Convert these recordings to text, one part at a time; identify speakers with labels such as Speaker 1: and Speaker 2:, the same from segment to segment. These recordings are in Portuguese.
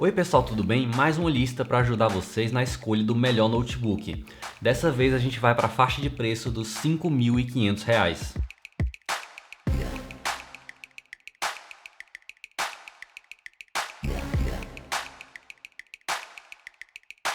Speaker 1: Oi pessoal, tudo bem? Mais uma lista para ajudar vocês na escolha do melhor notebook. Dessa vez a gente vai para a faixa de preço dos R$ 5.500.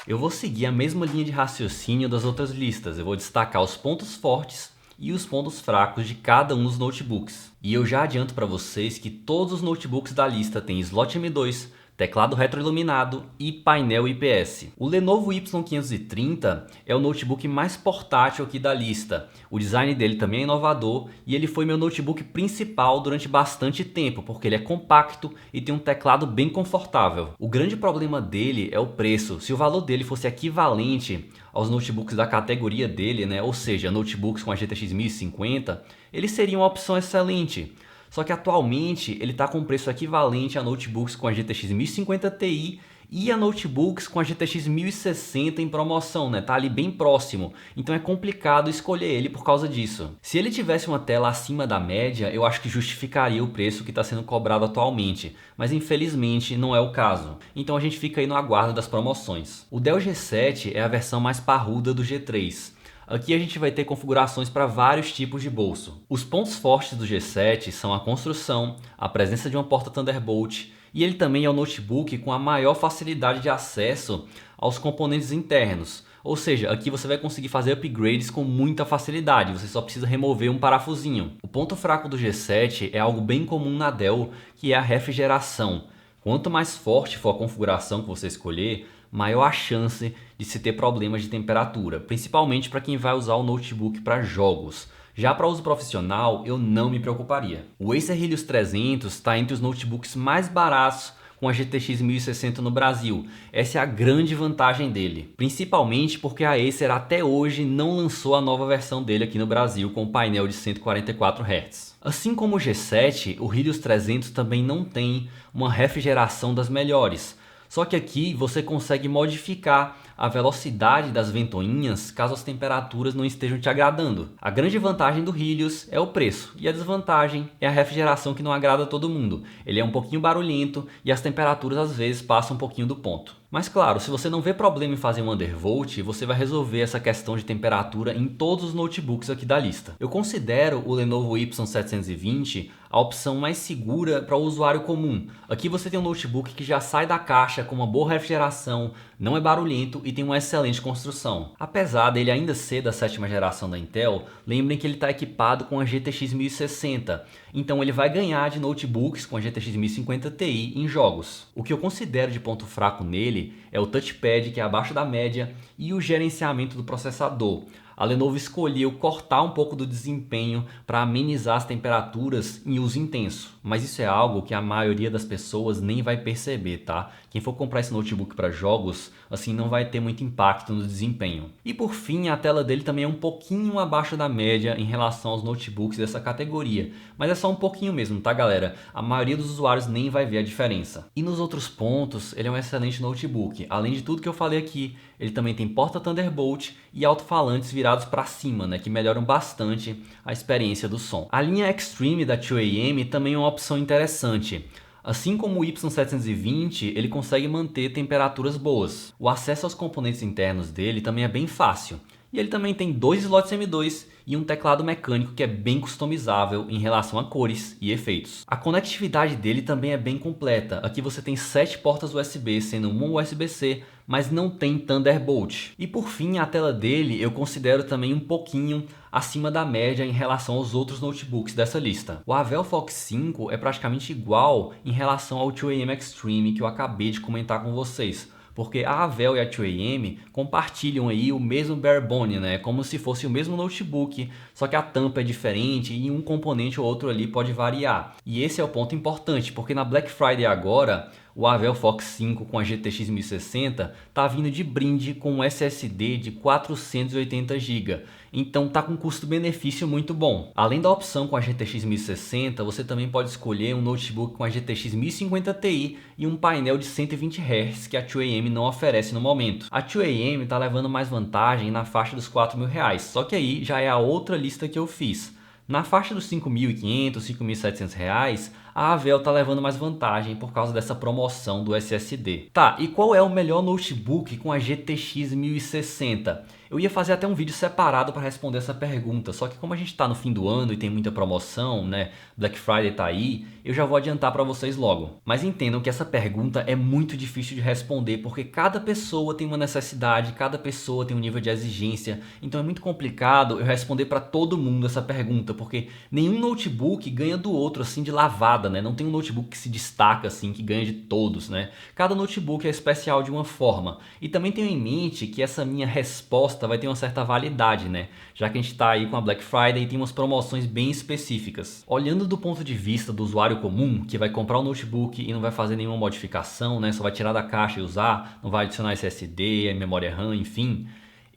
Speaker 1: Eu vou seguir a mesma linha de raciocínio das outras listas. Eu vou destacar os pontos fortes e os pontos fracos de cada um dos notebooks. E eu já adianto para vocês que todos os notebooks da lista têm slot M2, teclado retroiluminado e painel IPS. O Lenovo Y530 é o notebook mais portátil aqui da lista. O design dele também é inovador e ele foi meu notebook principal durante bastante tempo, porque ele é compacto e tem um teclado bem confortável. O grande problema dele é o preço. Se o valor dele fosse equivalente aos notebooks da categoria dele, ou seja, notebooks com a GTX 1050, ele seria uma opção excelente. Só que atualmente ele está com preço equivalente a notebooks com a GTX 1050 Ti e a notebooks com a GTX 1060 em promoção, Tá ali bem próximo, então é complicado escolher ele por causa disso. Se ele tivesse uma tela acima da média, eu acho que justificaria o preço que está sendo cobrado atualmente, mas infelizmente não é o caso. Então a gente fica aí no aguardo das promoções. O Dell G7 é a versão mais parruda do G3. Aqui a gente vai ter configurações para vários tipos de bolso. Os pontos fortes do G7 são a construção, a presença de uma porta Thunderbolt e ele também é o notebook com a maior facilidade de acesso aos componentes internos. Ou seja, aqui você vai conseguir fazer upgrades com muita facilidade, você só precisa remover um parafusinho. O ponto fraco do G7 é algo bem comum na Dell, que é a refrigeração. Quanto mais forte for a configuração que você escolher, maior a chance de se ter problemas de temperatura, principalmente para quem vai usar o notebook para jogos. Já para uso profissional, eu não me preocuparia. O Acer Helios 300 está entre os notebooks mais baratos com a GTX 1060 no Brasil. Essa é a grande vantagem dele, principalmente porque a Acer até hoje não lançou a nova versão dele aqui no Brasil com painel de 144 Hz. Assim como o G7, o Helios 300 também não tem uma refrigeração das melhores. Só que aqui você consegue modificar a velocidade das ventoinhas caso as temperaturas não estejam te agradando. A grande vantagem do Helios é o preço e a desvantagem é a refrigeração que não agrada a todo mundo. Ele é um pouquinho barulhento e as temperaturas às vezes passam um pouquinho do ponto. Mas claro, se você não vê problema em fazer um undervolt, você vai resolver essa questão de temperatura em todos os notebooks aqui da lista. Eu considero o Lenovo Y720 a opção mais segura para o usuário comum. Aqui você tem um notebook que já sai da caixa com uma boa refrigeração, não é barulhento e tem uma excelente construção. Apesar dele ainda ser da 7ª geração da Intel, lembrem que ele está equipado com a GTX 1060, então ele vai ganhar de notebooks com a GTX 1050 Ti em jogos. O que eu considero de ponto fraco nele é o touchpad, que é abaixo da média, e o gerenciamento do processador. A Lenovo escolheu cortar um pouco do desempenho para amenizar as temperaturas em uso intenso. Mas isso é algo que a maioria das pessoas nem vai perceber, tá? Quem for comprar esse notebook para jogos, assim, não vai ter muito impacto no desempenho. E por fim, a tela dele também é um pouquinho abaixo da média em relação aos notebooks dessa categoria. Mas é só um pouquinho mesmo, tá, galera? A maioria dos usuários nem vai ver a diferença. E nos outros pontos, ele é um excelente notebook. Além de tudo que eu falei aqui, ele também tem porta Thunderbolt e alto-falantes virados para cima, que melhoram bastante a experiência do som. A linha Extreme da 2AM também é uma opção interessante. Assim como o Y720, ele consegue manter temperaturas boas. O acesso aos componentes internos dele também é bem fácil. E ele também tem 2 slots M2 e um teclado mecânico que é bem customizável em relação a cores e efeitos. A conectividade dele também é bem completa. Aqui você tem 7 portas USB, sendo uma USB-C, mas não tem Thunderbolt. E por fim, a tela dele eu considero também um pouquinho acima da média em relação aos outros notebooks dessa lista. O Avel Fox 5 é praticamente igual em relação ao 2AM Extreme que eu acabei de comentar com vocês. Porque a Avel e a 2AM compartilham aí o mesmo barebone, como se fosse o mesmo notebook, só que a tampa é diferente e um componente ou outro ali pode variar. E esse é o ponto importante, porque na Black Friday agora, o Avel Fox 5 com a GTX 1060 tá vindo de brinde com um SSD de 480 GB. Então tá com custo-benefício muito bom. Além da opção com a GTX 1060, você também pode escolher um notebook com a GTX 1050 Ti e um painel de 120 Hz que a 2AM não oferece no momento. A 2AM está levando mais vantagem na faixa dos R$ 4.000, só que aí já é a outra lista que eu fiz. Na faixa dos R$ 5.500, R$ 5.700, a Avel tá levando mais vantagem por causa dessa promoção do SSD. Tá, e qual é o melhor notebook com a GTX 1060? Eu ia fazer até um vídeo separado para responder essa pergunta, só que como a gente está no fim do ano e tem muita promoção, né? Black Friday tá aí, eu já vou adiantar para vocês logo. Mas entendam que essa pergunta é muito difícil de responder porque cada pessoa tem uma necessidade, cada pessoa tem um nível de exigência, então é muito complicado eu responder para todo mundo essa pergunta, porque nenhum notebook ganha do outro assim de lavada, né? Não tem um notebook que se destaca assim, que ganha de todos, né? Cada notebook é especial de uma forma. E também tenho em mente que essa minha resposta vai ter uma certa validade, né? Já que a gente está aí com a Black Friday e tem umas promoções bem específicas. Olhando do ponto de vista do usuário comum, que vai comprar um notebook e não vai fazer nenhuma modificação, né? Só vai tirar da caixa e usar, não vai adicionar SSD, memória RAM, enfim.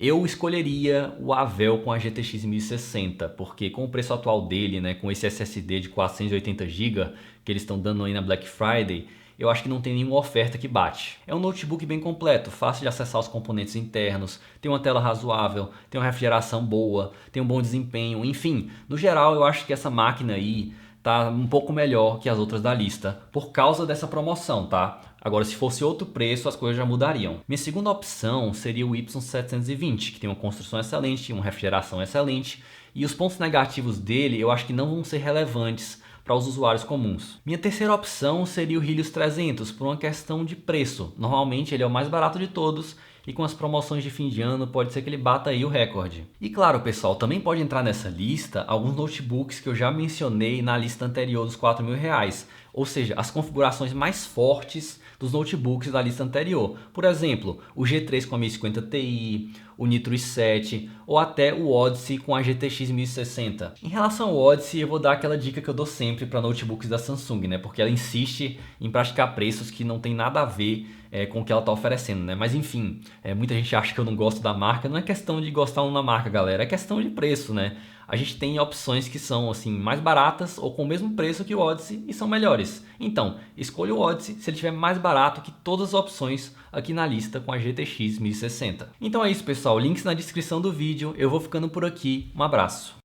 Speaker 1: Eu escolheria o Avel com a GTX 1060, porque com o preço atual dele, né, com esse SSD de 480 GB que eles estão dando aí na Black Friday, eu acho que não tem nenhuma oferta que bate. É um notebook bem completo, fácil de acessar os componentes internos, tem uma tela razoável, tem uma refrigeração boa, tem um bom desempenho, enfim, no geral eu acho que essa máquina aí tá um pouco melhor que as outras da lista por causa dessa promoção, tá? Agora, se fosse outro preço, as coisas já mudariam. Minha segunda opção seria o Y720, que tem uma construção excelente, uma refrigeração excelente, e os pontos negativos dele eu acho que não vão ser relevantes para os usuários comuns. Minha terceira opção seria o Helios 300, por uma questão de preço. Normalmente ele é o mais barato de todos e com as promoções de fim de ano pode ser que ele bata aí o recorde. E claro, pessoal, também pode entrar nessa lista alguns notebooks que eu já mencionei na lista anterior dos R$ 4.000, ou seja, as configurações mais fortes dos notebooks da lista anterior. Por exemplo, o G3 com a 1050 Ti, o Nitro i7 ou até o Odyssey com a GTX 1060. Em relação ao Odyssey, eu vou dar aquela dica que eu dou sempre para notebooks da Samsung, né? Porque ela insiste em praticar preços que não tem nada a ver com o que ela está oferecendo, né? Mas enfim, muita gente acha que eu não gosto da marca. Não é questão de gostar ou não da marca, galera, é questão de preço, né? A gente tem opções que são assim mais baratas ou com o mesmo preço que o Odyssey e são melhores. Então, escolha o Odyssey se ele estiver mais barato que todas as opções aqui na lista com a GTX 1060. Então é isso, pessoal. Links na descrição do vídeo. Eu vou ficando por aqui. Um abraço.